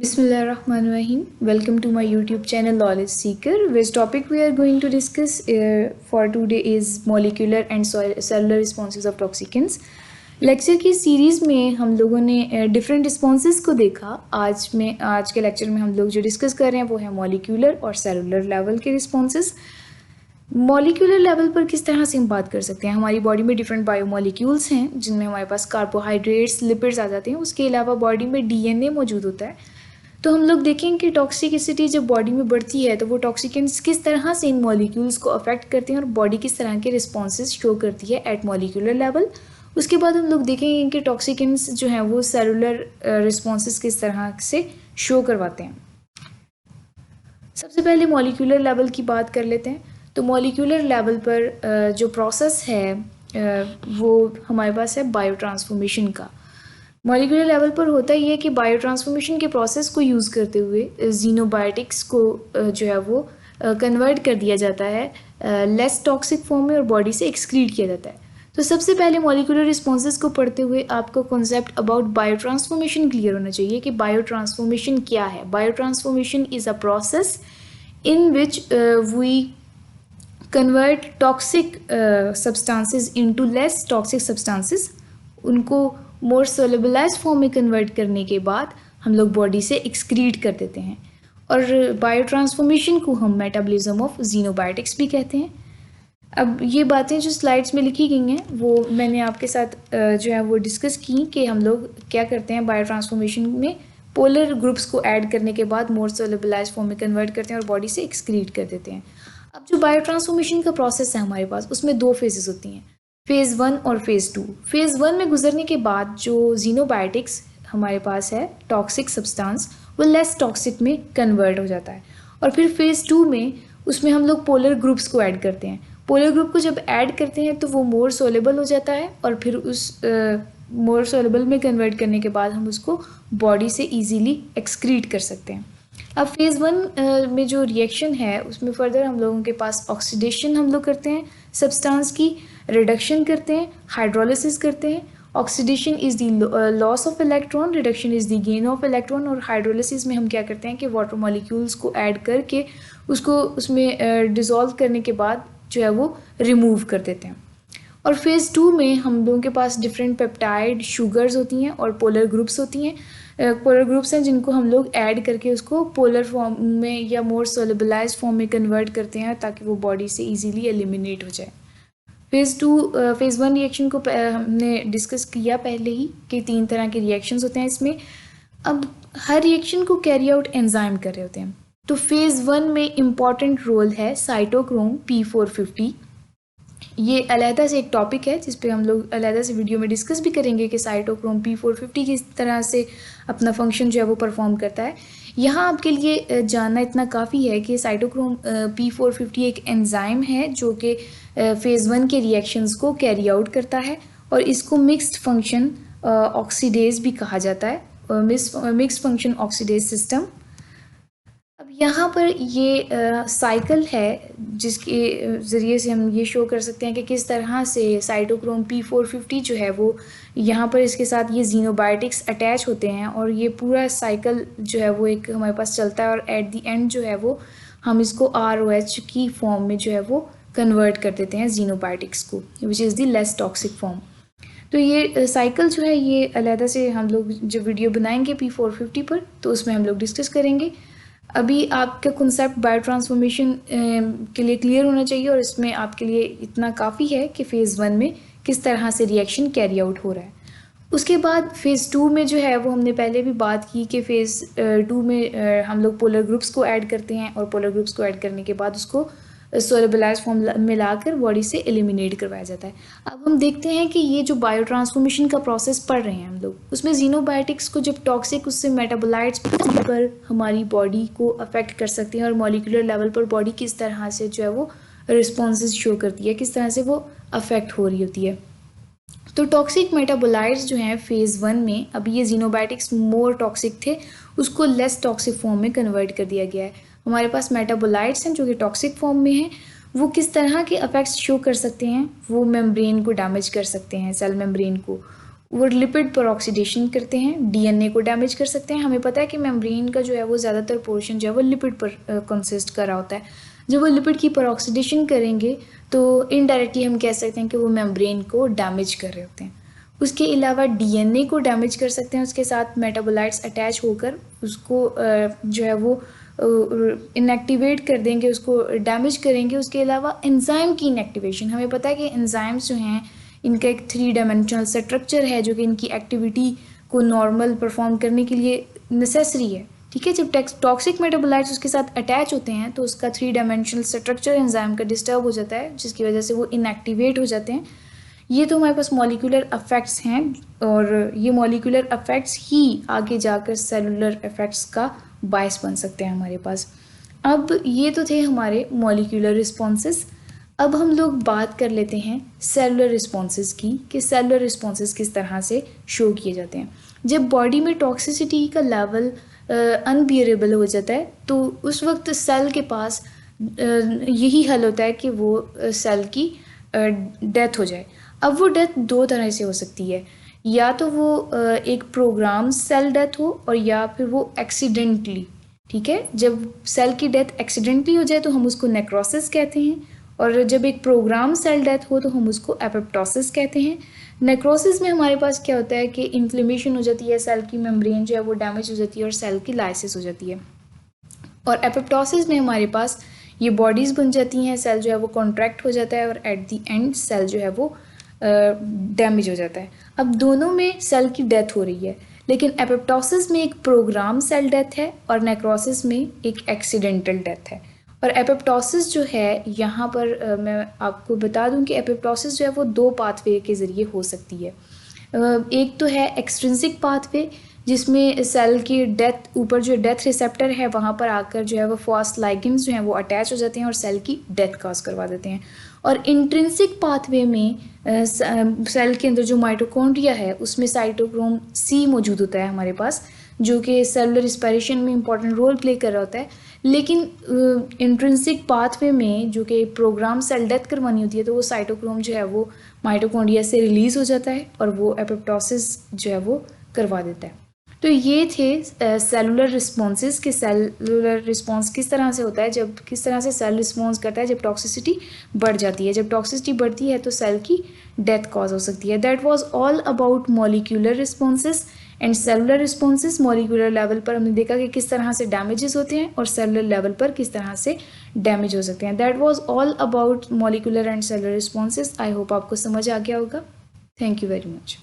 Bismillahirrahmanirrahim. Welcome to my YouTube channel Knowledge Seeker. Which topic we are going to discuss for today is molecular and cellular responses of toxicants. Lecture की series में हम लोगों ने different responses को देखा। आज के lecture में हम लोग जो डिस्कस कर रहे हैं वो है मॉलिक्यूलर और सेलुलर लेवल के रिस्पॉन्सेज। मॉलिक्यूलर लेवल पर किस तरह से हम बात कर सकते हैं। हमारी बॉडी में डिफरेंट बायोमॉलिक्यूल्स हैं जिनमें हमारे पास कार्बोहाइड्रेट्स, लिपिड्स आ जाते हैं। उसके अलावा बॉडी में डीएनए मौजूद होता है। तो हम लोग देखेंगे कि टॉक्सिसिटी जब बॉडी में बढ़ती है तो वो टॉक्सिकेंट्स किस तरह से इन मॉलिक्यूल्स को अफेक्ट करते हैं और बॉडी किस तरह के रिस्पॉन्सेज शो करती है एट मॉलिक्यूलर लेवल। उसके बाद हम लोग देखेंगे कि टॉक्सिकेंट्स जो हैं वो सेलुलर रिस्पॉन्सेज किस तरह से शो करवाते हैं। सबसे पहले मॉलिक्यूलर लेवल की बात कर लेते हैं। तो मॉलिक्यूलर लेवल पर जो प्रोसेस है वो हमारे पास है बायो ट्रांसफॉर्मेशन का। मॉलिक्यूलर लेवल पर होता ही है कि बायो ट्रांसफॉर्मेशन के प्रोसेस को यूज़ करते हुए जीनोबायोटिक्स को जो है वो कन्वर्ट कर दिया जाता है लेस टॉक्सिक फॉर्म में और बॉडी से एक्सक्रीट किया जाता है। तो सबसे पहले मॉलिक्यूलर रिस्पॉन्सेज को पढ़ते हुए आपको concept about biotransformation clear होना चाहिए कि बायो ट्रांसफॉर्मेशन क्या है। Biotransformation is a process in which we convert toxic substances into less toxic substances. उनको मोर सोलेबलाइज फॉर्म में कन्वर्ट करने के बाद हम लोग बॉडी से एक्सक्रीट कर देते हैं और बायो ट्रांसफॉर्मेशन को हम मेटाबॉलिज्म ऑफ जीनोबायोटिक्स भी कहते हैं। अब ये बातें जो स्लाइड्स में लिखी गई हैं वो मैंने आपके साथ जो है वो डिस्कस की कि हम लोग क्या करते हैं बायो ट्रांसफॉर्मेशन में पोलर ग्रुप्स को ऐड करने के बाद मोर सोलेबलाइज फॉर्म में कन्वर्ट करते हैं और बॉडी से एक्सक्रीट कर देते हैं। अब जो बायो ट्रांसफॉर्मेशन का प्रोसेस है हमारे पास उसमें दो फेजेस होती हैं, फेज़ 1 और फेज़ 2। फेज़ 1 में गुजरने के बाद जो जीनोबायोटिक्स हमारे पास है टॉक्सिक सब्सटेंस वो लेस टॉक्सिक में कन्वर्ट हो जाता है और फिर फेज़ 2 में उसमें हम लोग पोलर ग्रुप्स को ऐड करते हैं। पोलर ग्रुप को जब ऐड करते हैं तो वो मोर सोलेबल हो जाता है और फिर उस मोर सोलेबल में कन्वर्ट करने के बाद हम उसको बॉडी से ईजीली एक्सक्रीट कर सकते हैं। अब फेज़ 1 में जो रिएक्शन है उसमें फर्दर हम लोगों के पास ऑक्सीडेशन हम लोग करते हैं सब्सटेंस की, रिडक्शन करते हैं, हाइड्रोलिसिस करते हैं। Oxidation is the loss of electron, reduction is the gain of electron और हाइड्रोलिसिस में हम क्या करते हैं कि वाटर मॉलिक्यूल्स को ऐड करके उसको उसमें डिज़ोल्व करने के बाद जो है वो रिमूव कर देते हैं। और फेज़ 2 में हम लोगों के पास डिफरेंट पेप्टाइड शुगर्स होती हैं और पोलर ग्रुप्स होती हैं। पोलर ग्रुप्स हैं जिनको हम लोग ऐड करके उसको पोलर फॉर्म में या मोर सोलेबलाइज फॉर्म में कन्वर्ट करते हैं ताकि वो बॉडी से इजीली एलिमिनेट हो जाए। फेज़ 1 रिएक्शन को हमने डिस्कस किया पहले ही कि 3 तरह के रिएक्शंस होते हैं इसमें। अब हर रिएक्शन को कैरी आउट एंजाइम कर रहे होते हैं। तो फेज़ 1 में इम्पॉर्टेंट रोल है साइटोक्रोम P450। ये अलहदा से एक टॉपिक है जिस पे हम लोग अलहदा से वीडियो में डिस्कस भी करेंगे कि साइटोक्रोम P450 किस तरह से अपना फंक्शन जो है वो परफॉर्म करता है। यहाँ आपके लिए जानना इतना काफ़ी है कि साइटोक्रोम P450 एक एंजाइम है जो कि फेज़ 1 के रिएक्शंस को कैरी आउट करता है और इसको मिक्स्ड फंक्शन ऑक्सीडेज भी कहा जाता है, मिक्स्ड फंक्शन ऑक्सीडेज सिस्टम। अब यहाँ पर ये साइकिल है जिसके ज़रिए से हम ये शो कर सकते हैं कि किस तरह से साइटोक्रोम P450 जो है वो यहाँ पर इसके साथ ये जीनोबायोटिक्स अटैच होते हैं और ये पूरा साइकिल जो है वो एक हमारे पास चलता है और एट द एंड जो है वो हम इसको ROH की फॉर्म में जो है वो कन्वर्ट कर देते हैं जीनोबायोटिक्स को, which is the less toxic form. तो ये साइकिल जो है ये अलहदा से हम लोग जब वीडियो बनाएंगे P450 पर तो उसमें हम लोग डिस्कस करेंगे। अभी आपका कॉन्सेप्ट बायो ट्रांसफॉर्मेशन के लिए क्लियर होना चाहिए और इसमें आपके लिए इतना काफ़ी है कि फेज़ 1 में किस तरह से रिएक्शन कैरी आउट हो रहा है। उसके बाद फेज़ 2 में जो है वो हमने पहले भी बात की कि फेज़ 2 में हम लोग पोलर ग्रुप्स को ऐड करते हैं और पोलर ग्रुप्स को ऐड करने के बाद उसको सोलेबलाइज फॉर्म में लाकर बॉडी से एलिमिनेट करवाया जाता है। अब हम देखते हैं कि ये जो बायो ट्रांसफॉर्मेशन का प्रोसेस पढ़ रहे हैं हम लोग उसमें जीनोबायोटिक्स को जब टॉक्सिक उससे मेटाबोलाइट्स पर हमारी बॉडी को अफेक्ट कर सकते हैं और मॉलिक्यूलर लेवल पर बॉडी किस तरह से जो है वो रिस्पॉन्सेज शो करती है, किस तरह से वो अफेक्ट हो रही होती है। तो टॉक्सिक मेटाबोलाइट्स जो हैं फेज़ 1 में, अभी ये जीनोबायोटिक्स मोर टॉक्सिक थे उसको लेस टॉक्सिक फॉर्म में कन्वर्ट कर दिया गया है। हमारे पास मेटाबोलाइट्स हैं जो कि टॉक्सिक फॉर्म में हैं, वो किस तरह के इफेक्ट्स शो कर सकते हैं, वो मेम्ब्रेन को डैमेज कर सकते हैं, सेल मेम्ब्रेन को। वो लिपिड पर ऑक्सीडेशन करते हैं, डीएनए को डैमेज कर सकते हैं। हमें पता है कि मेम्ब्रेन का जो है वो ज़्यादातर पोर्शन जो है वो लिपिड पर कंसिस्ट कर रहा होता है। जब वो लिपिड की पर ऑक्सीडेशन करेंगे तो इनडायरेक्टली हम कह सकते हैं कि वो मेम्ब्रेन को डैमेज कर रहे होते हैं। उसके अलावा डीएनए को डैमेज कर सकते हैं, उसके साथ मेटाबोलाइट्स अटैच होकर उसको जो है वो इनएक्टिवेट कर देंगे, उसको डैमेज करेंगे। उसके अलावा एंजाइम की इनएक्टिवेशन, हमें पता है कि एंजाइम्स जो हैं इनका एक 3 डायमेंशनल स्ट्रक्चर है जो कि इनकी एक्टिविटी को नॉर्मल परफॉर्म करने के लिए नेसेसरी है। ठीक है, जब टॉक्सिक मेटाबोलाइट्स उसके साथ अटैच होते हैं तो उसका 3 डायमेंशनल स्ट्रक्चर एंजाइम का डिस्टर्ब हो जाता है, जिसकी वजह से वो इनएक्टिवेट हो जाते हैं। ये तो हमारे पास मॉलिक्यूलर इफेक्ट्स हैं, और ये मॉलिक्यूलर इफेक्ट्स ही आगे जाकर सेलुलर इफेक्ट्स का बायस बन सकते हैं हमारे पास। अब ये तो थे हमारे मॉलिक्यूलर रिस्पॉन्सेस। अब हम लोग बात कर लेते हैं सेलुलर रिस्पॉन्सेस की, कि सेलुलर रिस्पॉन्सेस किस तरह से शो किए जाते हैं। जब बॉडी में टॉक्सिसिटी का लेवल अनबियरेबल हो जाता है तो उस वक्त सेल के पास यही हल होता है कि वो सेल की डेथ हो जाए। अब वो डेथ दो तरह से हो सकती है, या तो वो एक प्रोग्राम सेल डेथ हो और या फिर वो एक्सीडेंटली। ठीक है, जब सेल की डेथ एक्सीडेंटली हो जाए तो हम उसको नेक्रोसिस कहते हैं, और जब एक प्रोग्राम सेल डेथ हो तो हम उसको एपोप्टोसिस कहते हैं। नेक्रोसिस में हमारे पास क्या होता है कि इन्फ्लेमेशन हो जाती है, सेल की मेम्ब्रेन जो है वो डैमेज हो जाती है और सेल की लाइसिस हो जाती है। और एपोप्टोसिस में हमारे पास ये बॉडीज़ बन जाती हैं, सेल जो है वो कॉन्ट्रैक्ट हो जाता है और एट द एंड सेल जो है वो डैमेज हो जाता है। अब दोनों में सेल की डेथ हो रही है, लेकिन एपोप्टोसिस में एक प्रोग्राम सेल डेथ है और नेक्रोसिस में एक एक्सीडेंटल डेथ है। और एपोप्टोसिस जो है यहाँ पर मैं आपको बता दूं कि एपोप्टोसिस जो है वो 2 पाथवे के ज़रिए हो सकती है। एक तो है एक्सट्रिंसिक पाथवे, जिसमें सेल की डेथ ऊपर जो डेथ रिसेप्टर है वहाँ पर आकर जो है वो फास्ट लाइगेंड्स जो हैं वो अटैच हो जाते हैं और सेल की डेथ कॉज करवा देते हैं। और इंट्रिंसिक पाथवे में सेल के अंदर जो माइटोकॉन्ड्रिया है उसमें साइटोक्रोम सी मौजूद होता है हमारे पास, जो कि सेलुलर रिस्पायरेशन में इंपॉर्टेंट रोल प्ले कर रहा होता है। लेकिन इंट्रिंसिक पाथवे में जो कि प्रोग्राम सेल डेथ करवानी होती है तो वो साइटोक्रोम जो है वो माइटोकॉन्ड्रिया से रिलीज़ हो जाता है और वो एपोप्टोसिस जो है वो करवा देता है। तो ये थे सेलुलर रिस्पॉन्सेज के सेलुलर रिस्पॉन्स किस तरह से होता है, जब किस तरह से सेल रिस्पॉन्स करता है जब टॉक्सिसिटी बढ़ जाती है। जब टॉक्सिसिटी बढ़ती है तो सेल की डेथ कॉज हो सकती है। That was all about molecular responses and cellular responses. Molecular level पर हमने देखा कि किस तरह से डैमेजेस होते हैं और सेलुलर लेवल पर किस तरह से डैमेज हो सकते हैं। That was all about molecular and cellular responses. I hope आपको समझ आ गया होगा। Thank you very much.